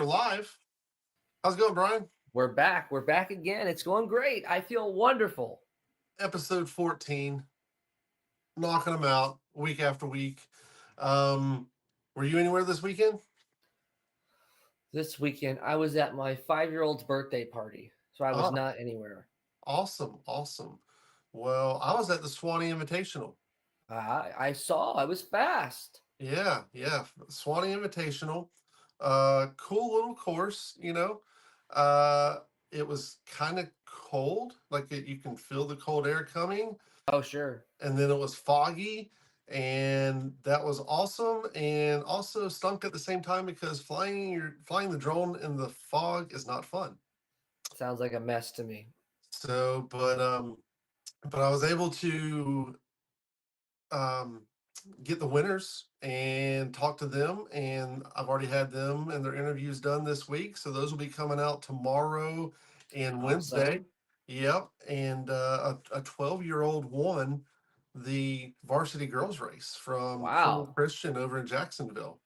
are live. How's it going, Brian? We're back. We're back again. It's going great. I feel wonderful. Episode 14, knocking them out week after week. Um, were you anywhere this weekend? This weekend, I was at my 5-year-old's birthday party, so I was Ah, not anywhere. awesome, awesome. Well, I was at the Swanee Invitational. I saw. I was fast. Yeah, Swanee Invitational. Cool little course. Uh, it was kind of cold, you can feel the cold air coming. Oh, sure. And then it was foggy, and that was awesome, and also stunk at the same time because flying the drone in the fog is not fun. Sounds like a mess to me. So but I was able to um get the winners and talk to them, and I've already had them and their interviews done this week, so those will be coming out tomorrow and Wednesday. Awesome. Yep. And a 12-year-old won the varsity girls race from Full Wow. Christian over in Jacksonville.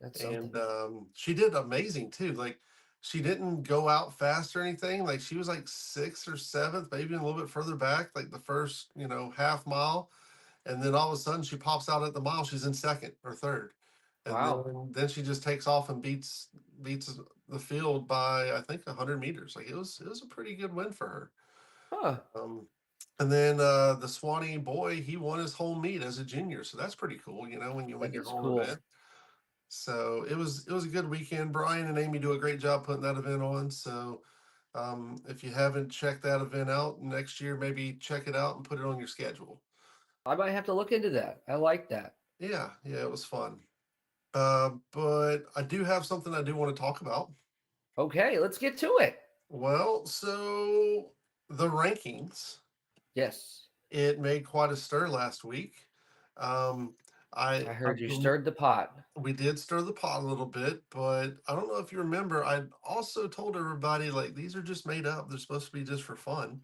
That's And something. she did amazing too. Like, she didn't go out fast or anything. Like, she was like sixth or seventh, maybe a little bit further back, like the first half mile, and then all of a sudden she pops out at the mile. She's in second or third, and Wow. then she just takes off and beats the field by, I think, 100 meters. Like, it was a pretty good win for her. Huh. And then the Swanee boy, he won his whole meet as a junior, so that's pretty cool. When you win That your is whole cool. event. So it was a good weekend. Brian and Amy do a great job putting that event on. So if you haven't checked that event out next year, maybe check it out and put it on your schedule. I might have to look into that. I like that. Yeah, it was fun. But I do have something I do want to talk about. Okay, let's get to it. Well, so the rankings, Yes. it made quite a stir last week. Um, I, I I heard you bel- stirred the pot. we did stir the pot a little bit, but I don't know if you remember. I also told everybody, like, these are just made up. They're supposed to be just for fun.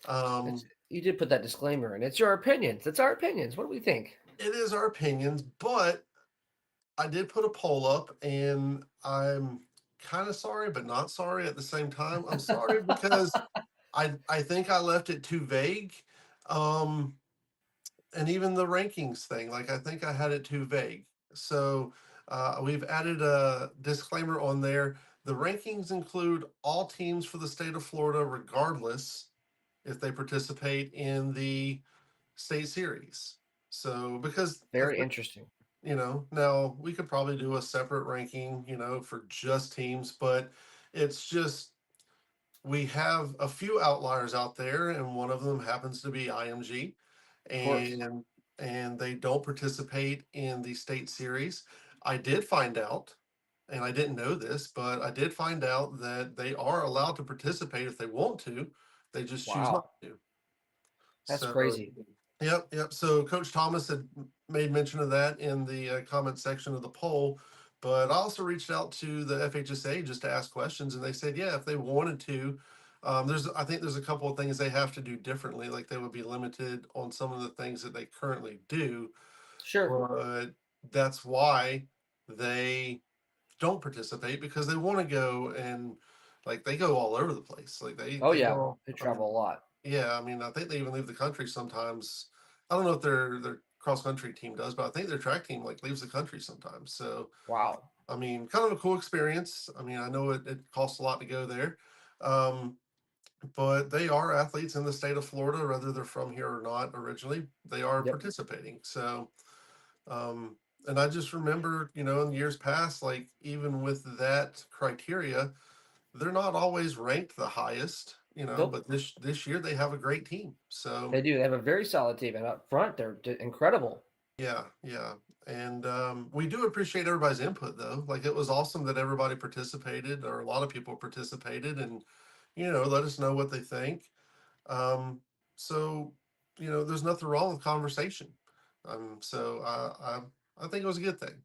It's, Um, you did put that disclaimer in. It's your opinions. It's our opinions. What do we think? it is our opinions, but I did put a poll up, and I'm kind of sorry, but not sorry at the same time. I'm sorry because I think I left it too vague. Um, and even the rankings thing, like, I think I had it too vague. So we've added a disclaimer on there. The rankings include all teams for the state of Florida, regardless if they participate in the state series. So, because Very interesting. now we could probably do a separate ranking, for just teams, but it's just, we have a few outliers out there, and one of them happens to be IMG, Of course. and they don't participate in the state series. I did find out, and I didn't know this, but I did find out that they are allowed to participate if they want to. They just choose not Wow. to. That's So, crazy. yep. So Coach Thomas had made mention of that in the comment section of the poll. But I also reached out to the FHSA just to ask questions, and they said, yeah, if they wanted to, I think there's a couple of things they have to do differently. Like, they would be limited on some of the things that they currently do, Sure. but that's why they don't participate, because they want to go, and, like, they go all over the place. Like, they Oh, they yeah. go. They I mean, travel a lot. yeah, I mean, I think they even leave the country sometimes. I don't know if their cross country team does, but I think their track team, like, leaves the country sometimes. So, Wow. I mean, kind of a cool experience. I mean, I know it costs a lot to go there, um, but they are athletes in the state of Florida, whether they're from here or not. Originally, they are Yep. participating. So, um, and I just remember, in years past, like, even with that criteria, they're not always ranked the highest, Nope. but this year they have a great team. So, They do. They have a very solid team. And up front, they're incredible. yeah. And we do appreciate everybody's input, though. Like, it was awesome that everybody participated, or a lot of people participated, and, let us know what they think. Um, so, there's nothing wrong with conversation. So I think it was a good thing.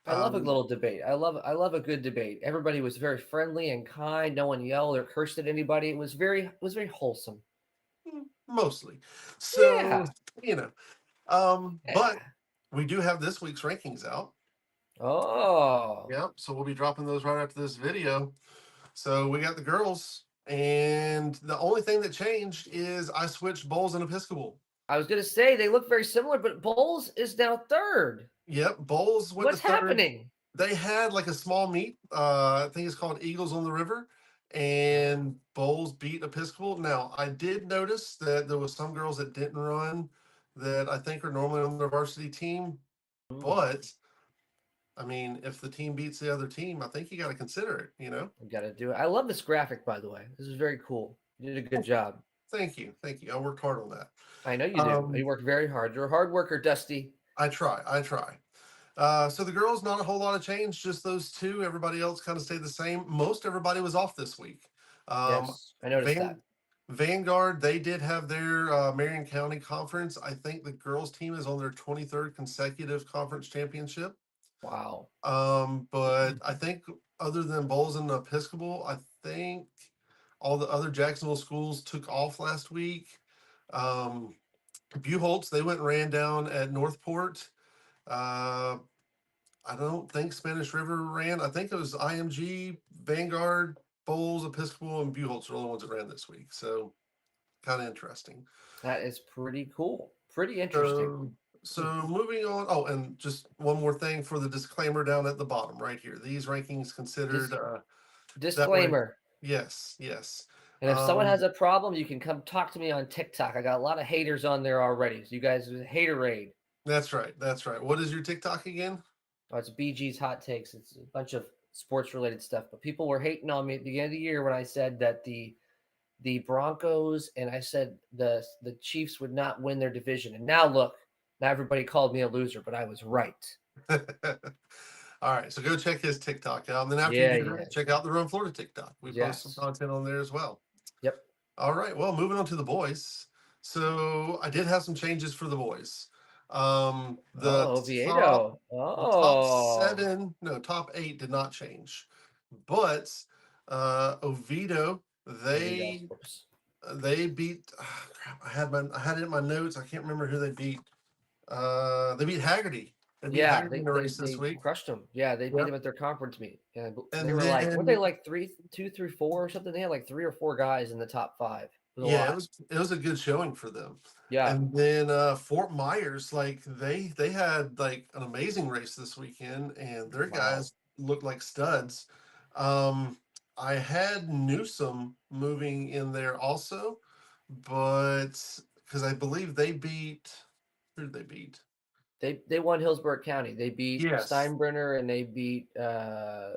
I love a Um, little debate. I love a good debate. Everybody was very friendly and kind. No one yelled or cursed at anybody. It was very wholesome. Mostly. So, Yeah. you know, but Yeah. we do have this week's rankings out. Oh, Yep. So we'll be dropping those right after this video. So we got the girls, and the only thing that changed is I switched bowls and Episcopal. I was gonna say they look very similar, but Bowles is now third. Yep, bowls went to What's third. happening? They had like a small meet. I think it's called Eagles on the River, and bowls beat Episcopal. Now I did notice that there was some girls that didn't run that I think are normally on their varsity team, Mm, but I mean, if the team beats the other team, I think you got to consider it. I gotta do it. I love this graphic, by the way. This is very cool. You did a good job. Thank you, thank you. I worked hard on that. I know you do. You Um, work very hard. You're a hard worker, Dusty. I try, I try. So the girls, not a whole lot of change, just those two. Everybody else kind of stayed the same. Most everybody was off this week. Um, Yes, I noticed Van that. Vanguard, they did have their Marion County conference. I think the girls team is on their 23rd consecutive conference championship. Wow. But I think other than Bowles and Episcopal, I think all the other Jacksonville schools took off last week. Um, Buchholz, they went and ran down at Northport. Uh, I don't think Spanish River ran. I think it was IMG, Vanguard, Bowles, Episcopal, and Buchholz are the only ones that ran this week. So kind of interesting. That is pretty cool. Pretty interesting. So so moving on. Oh, and just one more thing for the disclaimer down at the bottom right here. These rankings considered Dis- that way. disclaimer. Yes, yes. And if someone Um, has a problem, you can come talk to me on TikTok. I got a lot of haters on there already. So you guys, haterade. that's right. That's right. What is your TikTok again? Oh, it's BG's Hot Takes. It's a bunch of sports related stuff. But people were hating on me at the beginning of the year when I said that the Broncos and I said the Chiefs would not win their division. And now look, now everybody called me a loser, but I was right. All right, so go check his TikTok out. And then after you Yeah, do yeah. that, check out the Run Florida TikTok. We post some Yes. content on there as well. Yep. All right, well, moving on to the boys. So I did have some changes for the boys. The Oh, top Oviedo. the top Oh, seven, no, top eight did not change. But Oviedo, Oviedo, of course. they beat crap, I had it in my notes. I can't remember who they beat. They beat Haggerty. They beat Yeah, Haggerty they in the they race this they week. crushed them. Yeah, they beat Yep. them at their conference meet. Yeah, they And were like, what they then like two through four or something? They had like 3 or 4 guys in the top five. It was a yeah, lot. it was a good showing for them. Yeah. And then Fort Myers, like they had like an amazing race this weekend, and their Wow. guys looked like studs. Um, I had Newsom moving in there also, but because I believe they beat who did they beat? They won Hillsborough County. They beat Yes, Steinbrenner and they beat I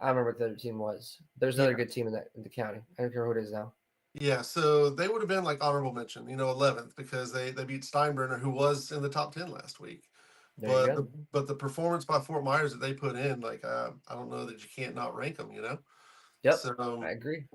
don't remember what the other team was. There's yeah, another good team in the county. I don't care who it is now. yeah. So they would have been like honorable mention, 11th because they beat Steinbrenner, who was in the top 10 last week. There you go. But the performance by Fort Myers that they put in, like I don't know that you can't not rank them. Yep. I So, agree.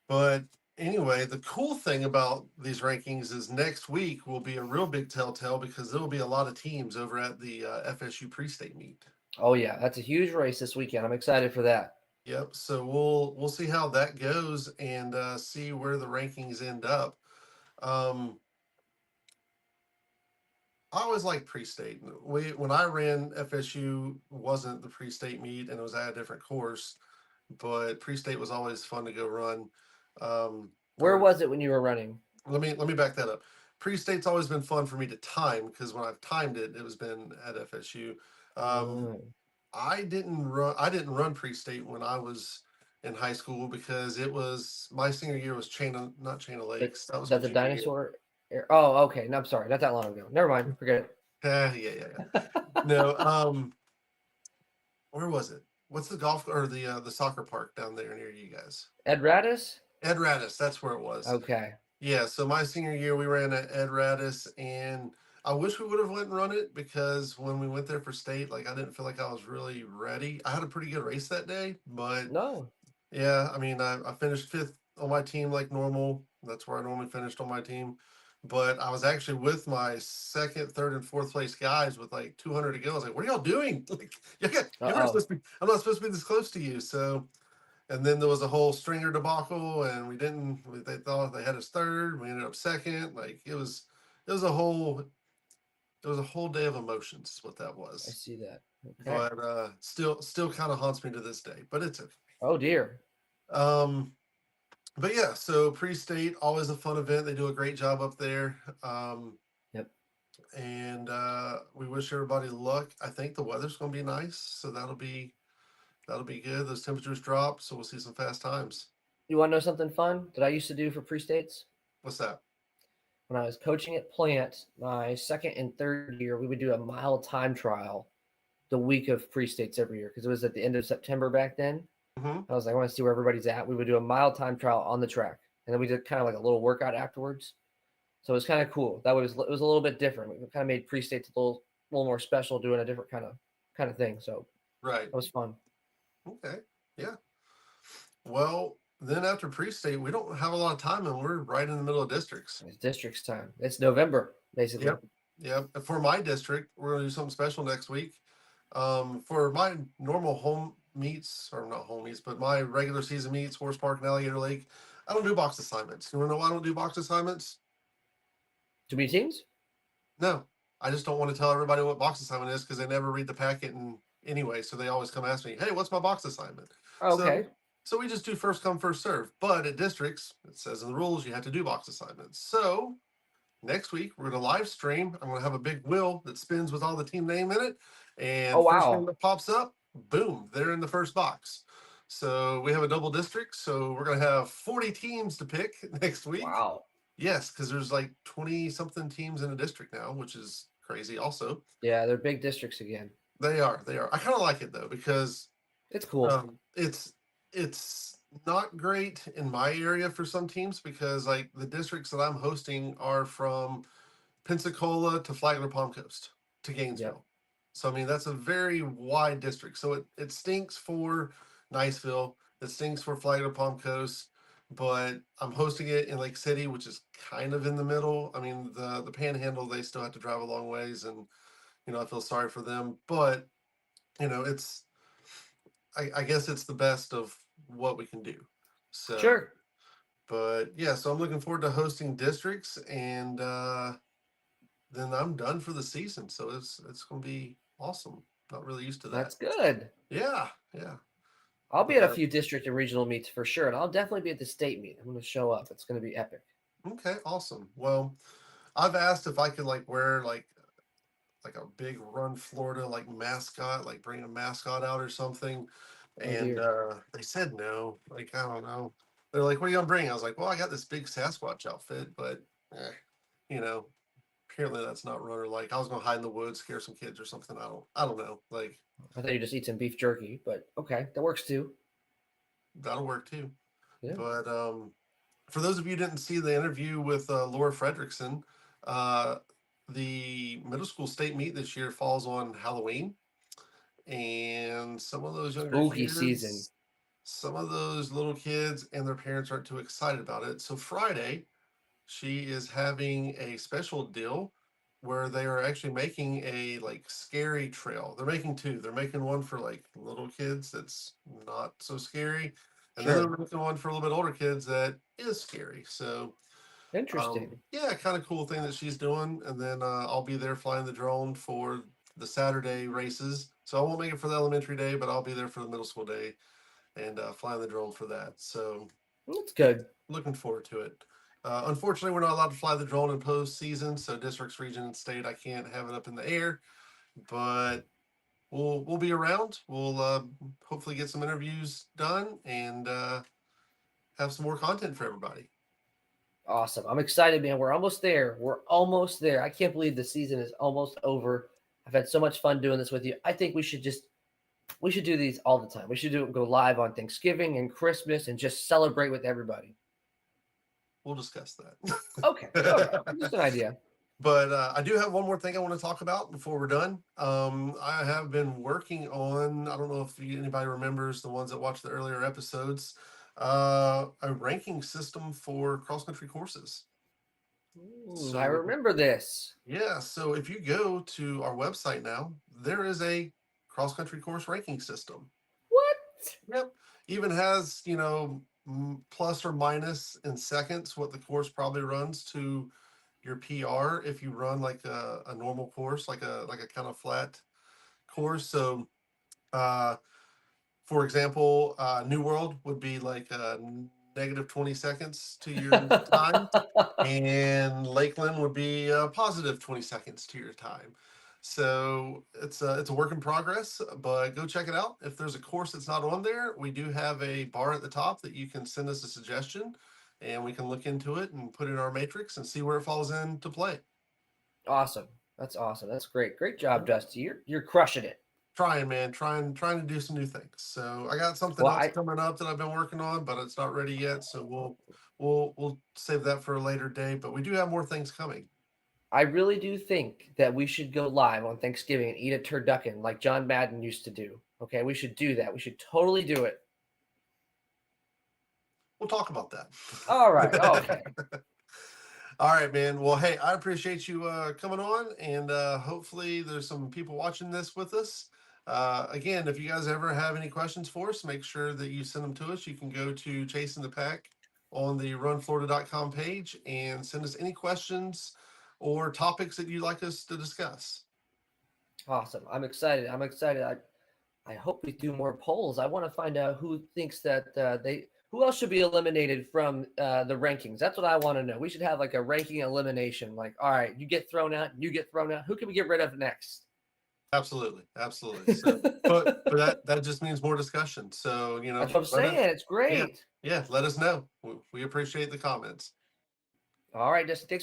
but anyway, the cool thing about these rankings is next week will be a real big telltale because there will be a lot of teams over at the FSU Pre State meet. Oh yeah, that's a huge race this weekend. I'm excited for that. Yep. So we'll see how that goes and see where the rankings end up. Um, I always like pre-state. When I ran FSU wasn't the pre-state meet and it was at a different course, but pre-state was always fun to go run. Where Or was it when you were running? let me back that up. Pre-state's always been fun for me to time because when I've timed it, it was been at FSU. Um, Mm. I didn't run pre-state when I was in high school because it was my senior year was not Chain of The, Lakes. That was my that the junior year. dinosaur? Oh, okay. No, I'm sorry. Not that long ago. Never mind. Forget Yeah. it. No, where was it? What's the golf or the soccer park down there near you guys? Ed Radis? Ed Radis, that's where it was. Okay. Yeah, so my senior year we ran at Ed Radis, and I wish we would have went and run it because when we went there for state, like I didn't feel like I was really ready. I had a pretty good race that day, but No. yeah, I mean I finished fifth on my team like normal. That's where I normally finished on my team. But I was actually with my second, third, and fourth place guys with like 200 to go. I was like, "What are y'all doing? Like, you're not Uh-oh. supposed to be. I'm not supposed to be this close to you." So, and then there was a whole stringer debacle, and we didn't. They thought they had us third. We ended up second. Like it was a whole day of emotions. Is what that I was. see that. Okay. but still kind of haunts me to this day. But it's okay. Oh dear. Um, but yeah, so Pre-State, always a fun event. They do a great job up there. Yep. And we wish everybody luck. I think the weather's going to be nice, so that'll be good. Those temperatures drop, so we'll see some fast times. You want to know something fun that I used to do for pre-states? What's that? When I was coaching at Plant, my second and third year, we would do a mile time trial the week of pre-states every year because it was at the end of September back then. Hmm. I was like, I want to see where everybody's at. We would do a mile time trial on the track, and then we did kind of like a little workout afterwards. So it was kind of cool. That was it was a little bit different. We kind of made pre-states a little more special, doing a different kind of thing. So Right. that was fun. Okay. Yeah. Well, then after Pre-State, we don't have a lot of time, and we're right in the middle of districts. It's districts time. It's November basically. Yep. Yep. And for my district, we're going to do something special next week. For my normal home meets, or not home meets, but my regular season meets, Horse Park and Alligator Lake, I don't do box assignments. You want to know why I don't do box assignments? Too many teams? No, I just don't want to tell everybody what box assignment is because they never read the packet and anyway, so they always come ask me, "Hey, what's my box assignment?" So, Okay. so we just do first come first serve. But at districts, it says in the rules you have to do box assignments. So next week we're going to live stream. I'm going to have a big wheel that spins with all the team name in it, Oh and first name wow. that pops up, boom, they're in the first box. So we have a double district. So we're going to have 40 teams to pick next week. Wow. Yes, because there's like 20 something teams in a district now, which is crazy also. Yeah, they're big districts again. They are, they are. I kind of like it though, because It's cool. it's not great in my area for some teams because like the districts that I'm hosting are from Pensacola to Flagler Palm Coast to Yep. Gainesville. So I mean that's a very wide district. So it stinks for Niceville, it stinks for Flagler Palm Coast, but I'm hosting it in Lake City, which is kind of in the middle. I mean the Panhandle they still have to drive a long ways, and I feel sorry for them, but it's I guess it's the best of what we can do. So, Sure. but yeah, so I'm looking forward to hosting districts, and then I'm done for the season. So it's gonna be awesome. Not really used to that. That's good. Yeah, yeah. I'll be at a But few district and regional meets for sure, and I'll definitely be at the state meet. I'm going to show up. It's going to be epic. okay, awesome. Well, I've asked if I could like wear like a big Run Florida like mascot, like bring a mascot out or something. Oh And dear. they said no. Like, I don't know. They're like, what are you gonna bring? I was like, well, I got this big Sasquatch outfit, but eh, you know, apparently that's not runner like. I was gonna hide in the woods, scare some kids or something. I don't know. Like, I thought you just eat some beef jerky, but okay, that works too. that'll work too. Yeah. But for those of you who didn't see the interview with Laura Fredrickson, uh, the middle school state meet this year falls on Halloween. And some of those younger Spooky season. kids, some of those little kids and their parents aren't too excited about it. So Friday, she is having a special deal where they are actually making a like scary trail. They're making two. They're making one for like little kids that's not so scary, and then they're Sure. making one for a little bit older kids that is scary. So Interesting. yeah, kind of cool thing that she's doing. And then I'll be there flying the drone for the Saturday races. So I won't make it for the elementary day, but I'll be there for the middle school day and flying the drone for that. So That's good. looking forward to it. Unfortunately, we're not allowed to fly the drone in postseason. So districts, region, and state, I can't have it up in the air. But we'll be around. We'll hopefully get some interviews done and have some more content for everybody. Awesome. I'm excited, man. We're almost there. We're almost there. I can't believe the season is almost over. I've had so much fun doing this with you. I think we should do these all the time. We should go live on Thanksgiving and Christmas and just celebrate with everybody. We'll discuss that. Okay. Okay. Just an idea. But I do have one more thing I want to talk about before we're done. I have been working on, I don't know if anybody remembers the ones that watched the earlier episodes, a ranking system for cross country courses. I So, remember this. yeah, so if you go to our website now, there is a cross country course ranking system. What? Yep. Even has, plus or minus in seconds what the course probably runs to your PR if you run like a normal course, like a kind of flat course. So, uh, for example, New World would be like negative 20 seconds to your time, and Lakeland would be positive 20 seconds to your time. So it's a work in progress, but go check it out. If there's a course that's not on there, we do have a bar at the top that you can send us a suggestion, and we can look into it and put it in our matrix and see where it falls into play. Awesome. That's awesome. That's great. Great job, Dusty. You're crushing it. Trying, man, trying to do some new things. So I got something Well, else I coming up that I've been working on, but it's not ready yet. So we'll save that for a later day. But we do have more things coming. I really do think that we should go live on Thanksgiving and eat a turducken like John Madden used to do. Okay, we should do that. We should totally do it. We'll talk about that. All right. Okay. All right, man. Well, hey, I appreciate you coming on, and hopefully there's some people watching this with us. Again, if you guys ever have any questions for us, make sure that you send them to us. You can go to Chasing the Pack on the runflorida.com page and send us any questions or topics that you'd like us to discuss. Awesome. I'm excited. I'm excited. I hope we do more polls. I want to find out who thinks that who else should be eliminated from the rankings. That's what I want to know. We should have like a ranking elimination. Like, all right, you get thrown out, you get thrown out. Who can we get rid of next? Absolutely, absolutely. So, but that just means more discussion. So That's what I'm saying. It's yeah, great. yeah. Let us know. We appreciate the comments. All right, Justin. Thanks for